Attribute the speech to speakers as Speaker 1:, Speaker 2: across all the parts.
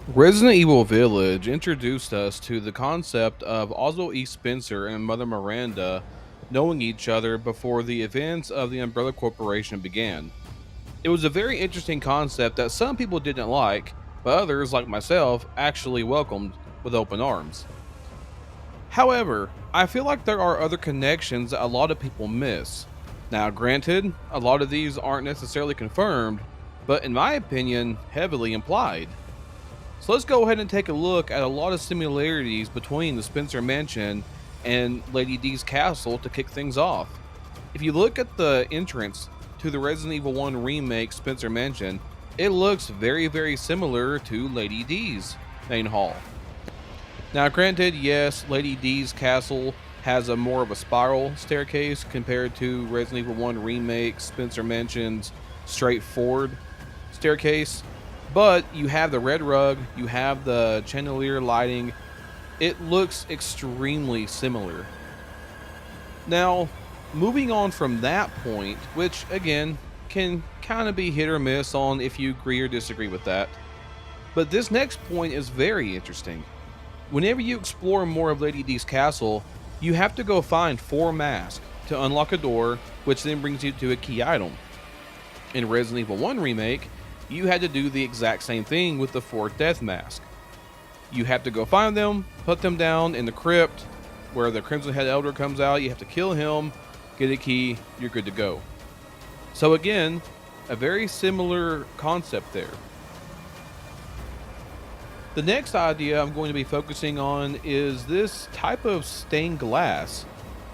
Speaker 1: Resident Evil Village introduced us to the concept of Oswald E. Spencer and Mother Miranda knowing each other before the events of the Umbrella Corporation began. It was a very interesting concept that some people didn't like, but others, like myself, actually welcomed with open arms. However, I feel like there are other connections that a lot of people miss. Now, granted, a lot of these aren't necessarily confirmed, but in my opinion, heavily implied. So let's go ahead and take a look at a lot of similarities between the Spencer Mansion and Lady D's castle to kick things off. If you look at the entrance to the Resident Evil 1 remake Spencer Mansion, it looks very similar to Lady D's main hall. Now, granted, yes, Lady D's castle has a more of a spiral staircase compared to Resident Evil 1 remake Spencer Mansion's straightforward staircase, but you have the red rug, you have the chandelier lighting. It looks extremely similar. Now, moving on from that point, which again can kind of be hit or miss on if you agree or disagree with that, but this next point is very interesting. Whenever you explore more of Lady D's castle, you have to go find 4 masks to unlock a door, which then brings you to a key item. In Resident Evil 1 Remake, you had to do the exact same thing with the 4 death mask. You have to go find them, put them down in the crypt where the Crimson Head Elder comes out. You have to kill him, get a key, you're good to go. So, again, a very similar concept there. The next idea I'm going to be focusing on is this type of stained glass.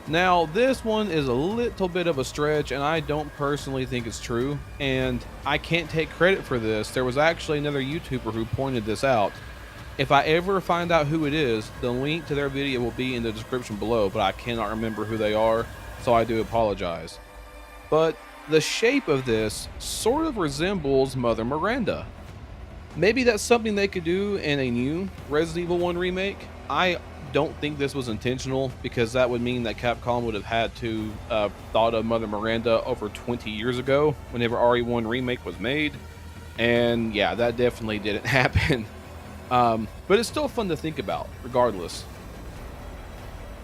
Speaker 1: Now, this one is a little bit of a stretch, and I don't personally think it's true, and I can't take credit for this. There was actually another YouTuber who pointed this out. If I ever find out who it is, the link to their video will be in the description below, but I cannot remember who they are, so I do apologize. But the shape of this sort of resembles Mother Miranda. Maybe that's something they could do in a new Resident Evil 1 remake. I don't think this was intentional because that would mean that Capcom would have had to thought of Mother Miranda over 20 years ago whenever RE1 remake was made. And yeah, that definitely didn't happen. But it's still fun to think about regardless.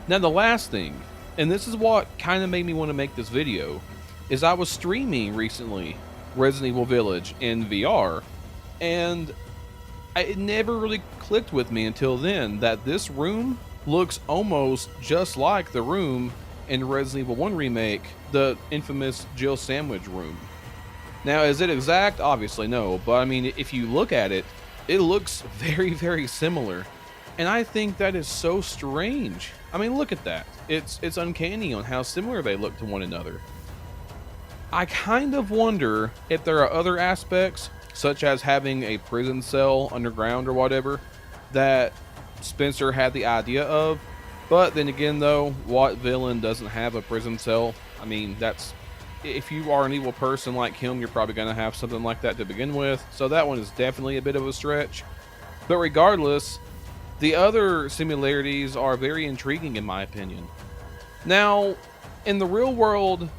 Speaker 1: Now the last thing, and this is what kind of made me want to make this video, is I was streaming recently Resident Evil Village in VR, and it never really clicked with me until then that this room looks almost just like the room in Resident Evil 1 Remake, the infamous Jill Sandwich room. Now, is it exact? Obviously, no, but I mean, if you look at it, it looks very similar. And I think that is so strange. I mean, look at that. It's uncanny on how similar they look to one another. I kind of wonder if there are other aspects, such as having a prison cell underground or whatever, that Spencer had the idea of. But then again, though, what villain doesn't have a prison cell? I mean, that's if you are an evil person like him, you're probably going to have something like that to begin with. So that one is definitely a bit of a stretch. But regardless, the other similarities are very intriguing in my opinion. Now, in the real world,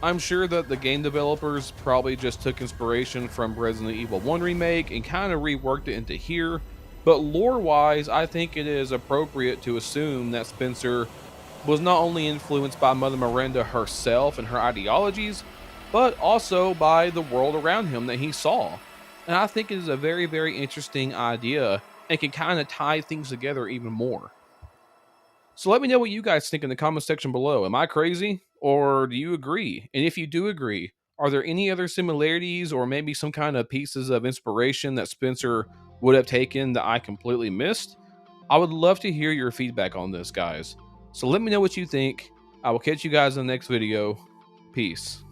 Speaker 1: I'm sure that the game developers probably just took inspiration from Resident Evil 1 Remake and kind of reworked it into here, but lore wise, I think it is appropriate to assume that Spencer was not only influenced by Mother Miranda herself and her ideologies, but also by the world around him that he saw. And I think it is a very interesting idea and can kind of tie things together even more. So let me know what you guys think in the comment section below. Am I crazy or do you agree? And if you do agree, are there any other similarities or maybe some kind of pieces of inspiration that Spencer would have taken that I completely missed? I would love to hear your feedback on this, guys. So let me know what you think. I will catch you guys in the next video. Peace.